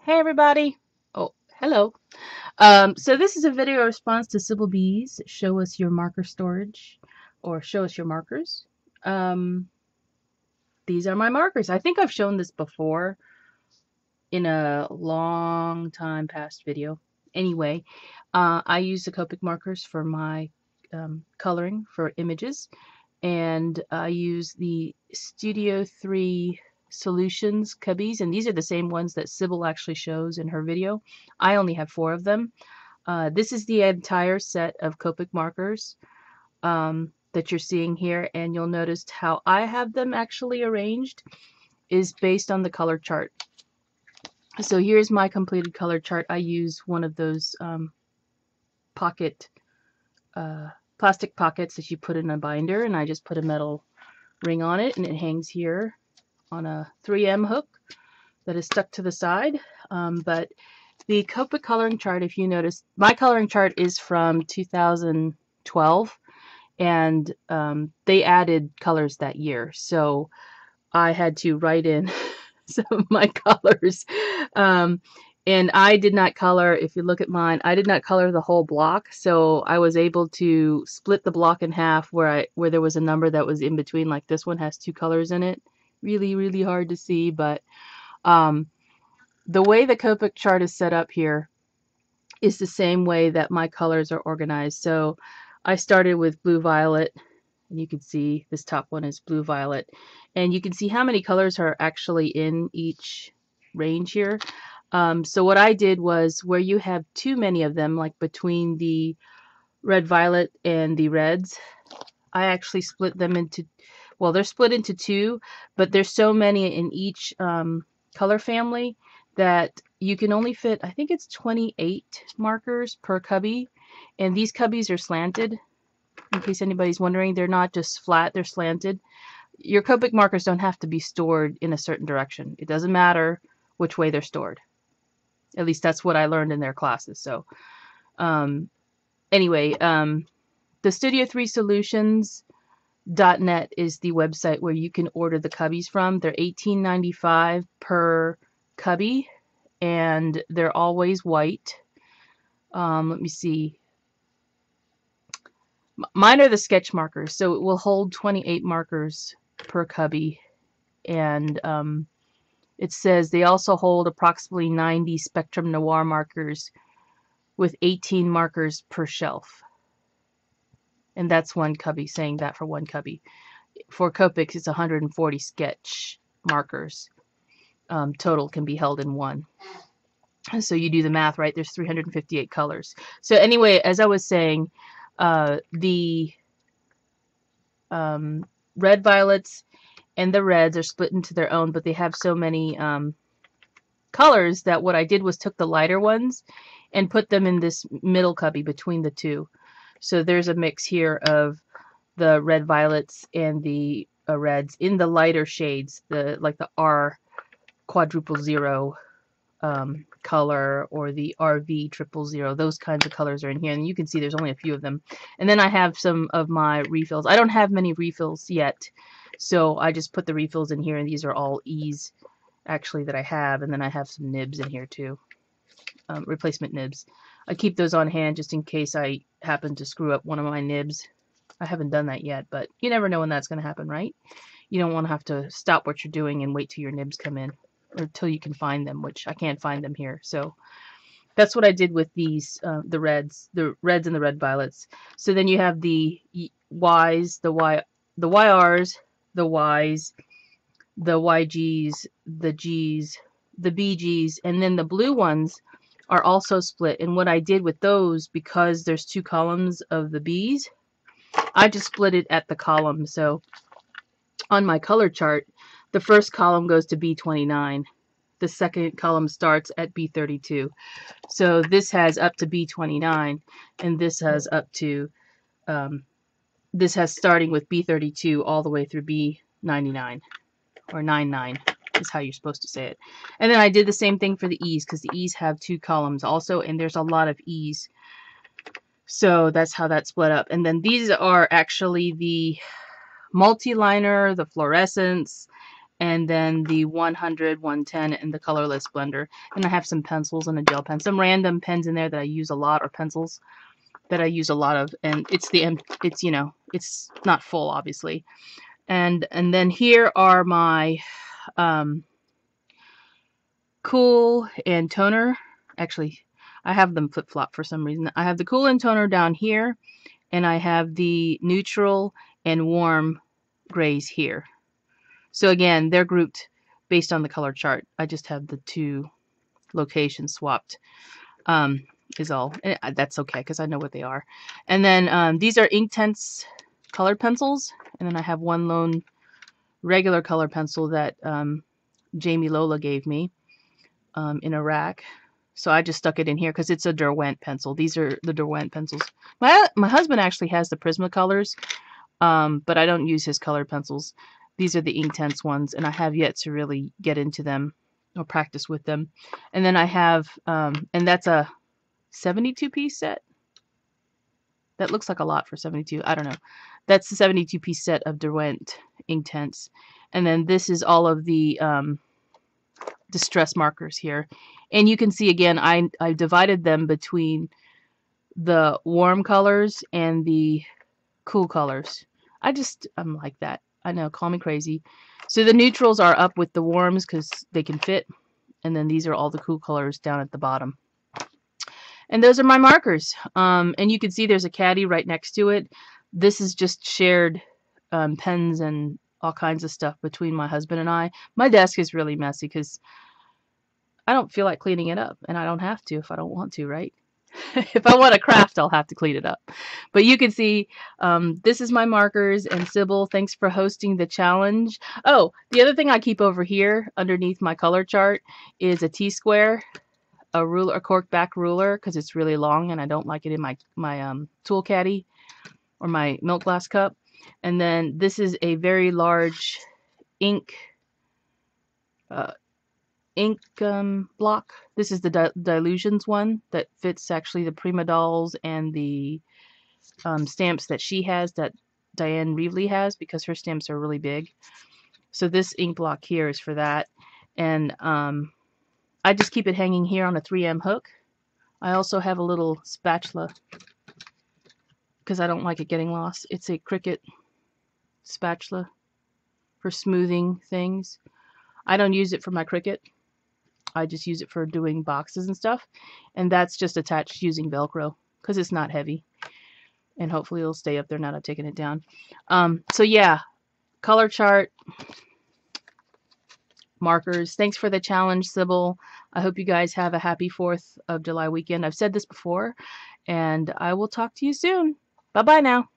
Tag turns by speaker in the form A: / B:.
A: Hey everybody. Oh, hello. So this is a video response to Sybil B's Show Us Your Marker Storage, or Show Us Your Markers. Um, these are my markers. I think I've shown this before in a long time past video. Anyway, I use the Copic markers for my coloring for images, and I use the Studio 3 Solutions cubbies, and these are the same ones that Sybil actually shows in her video. I only have 4 of them. This is the entire set of Copic markers that you're seeing here, and you'll notice how I have them actually arranged is based on the color chart. So here's my completed color chart. I use one of those plastic pockets that you put in a binder, and I just put a metal ring on it, and it hangs here on a 3M hook that is stuck to the side. But the Copic coloring chart, if you notice, my coloring chart is from 2012, and they added colors that year, so I had to write in some of my colors. And I did not color, if you look at mine, I did not color the whole block, so I was able to split the block in half where there was a number that was in between, like this one has 2 colors in it. Really hard to see, but the way the Copic chart is set up here is the same way that my colors are organized. So I started with blue violet, and you can see this top one is blue violet, and you can see how many colors are actually in each range here. So what I did was, where you have too many of them, like between the red violet and the reds, I actually split them into, well, they're split into 2, but there's so many in each color family that you can only fit, I think it's 28 markers per cubby, and these cubbies are slanted. In case anybody's wondering, they're not just flat, they're slanted. Your Copic markers don't have to be stored in a certain direction. It doesn't matter which way they're stored. At least that's what I learned in their classes. So anyway, the Studio 3 Solutions.net is the website where you can order the cubbies from. They're $18.95 per cubby, and they're always white. Let me see. Mine are the sketch markers, so it will hold 28 markers per cubby, and it says they also hold approximately 90 Spectrum Noir markers with 18 markers per shelf. And that's one cubby, saying that for one cubby. For Copics, it's 140 sketch markers. Total can be held in one. So you do the math, right? There's 358 colors. So anyway, as I was saying, the red violets and the reds are split into their own, but they have so many colors that what I did was took the lighter ones and put them in this middle cubby between the 2. So there's a mix here of the red violets and the reds in the lighter shades, like the R quadruple 0 color, or the RV 000. Those kinds of colors are in here, and you can see there's only a few of them. And then I have some of my refills. I don't have many refills yet, so I just put the refills in here, and these are all E's actually that I have, and then I have some nibs in here too, replacement nibs. I keep those on hand just in case I happen to screw up one of my nibs. I haven't done that yet, but you never know when that's going to happen, right? You don't want to have to stop what you're doing and wait till your nibs come in, or till you can find them, which I can't find them here. So that's what I did with these, the reds and the red violets. So then you have the Y's, the YRs, the Y's, the YGs, the G's, the BGs, and then the blue ones are also split. And what I did with those, because there's 2 columns of the B's, I just split it at the column. So on my color chart, the first column goes to B29. The second column starts at B32. So this has up to B29, and this has up to, this has starting with B32 all the way through B99, or 99 is how you're supposed to say it. And then I did the same thing for the E's, because the E's have 2 columns also, and there's a lot of E's. So that's how that's split up. And then these are actually the multi-liner, the fluorescents, and then the 100, 110, and the colorless blender. And I have some pencils and a gel pen, some random pens in there that I use a lot, or pencils that I use a lot of. And it's you know, it's not full, obviously. And then here are my Cool and toner. Actually, I have them flip-flop for some reason. I have the Cool and toner down here, and I have the neutral and warm grays here. So again, they're grouped based on the color chart. I just have the two locations swapped, is all. And that's okay, because I know what they are. And then these are Inktense colored pencils. And then I have one lone regular color pencil that Jamie Lola gave me in a rack. So I just stuck it in here because it's a Derwent pencil. These are the Derwent pencils. My husband actually has the Prismacolors, but I don't use his colored pencils. These are the Inktense ones, and I have yet to really get into them or practice with them. And then I have, and that's a 72-piece set. That looks like a lot for 72. I don't know. That's the 72-piece set of Derwent Inktense. And then this is all of the distress markers here. And you can see again, I divided them between the warm colors and the cool colors. I'm like that. I know, call me crazy. So the neutrals are up with the warms because they can fit. And then these are all the cool colors down at the bottom. And those are my markers. And you can see there's a caddy right next to it. This is just shared pens and all kinds of stuff between my husband and I. My desk is really messy because I don't feel like cleaning it up. And I don't have to if I don't want to, right? If I want to craft, I'll have to clean it up. But you can see this is my markers. And Sybil, thanks for hosting the challenge. Oh, the other thing I keep over here underneath my color chart is a T-square, a ruler, a cork back ruler, because it's really long and I don't like it in my tool caddy or my milk glass cup. And then this is a very large ink block. This is the Dilutions one that fits actually the Prima Dolls and the stamps that she has, that Diane Reevely has, because her stamps are really big. So this ink block here is for that. And I just keep it hanging here on a 3M hook. I also have a little spatula because I don't like it getting lost. It's a Cricut spatula for smoothing things. I don't use it for my Cricut. I just use it for doing boxes and stuff. And that's just attached using Velcro because it's not heavy. And hopefully it'll stay up there now that I've taken it down. So yeah, color chart, markers. Thanks for the challenge, Sybil. I hope you guys have a happy 4th of July weekend. I've said this before, and I will talk to you soon. Bye-bye now.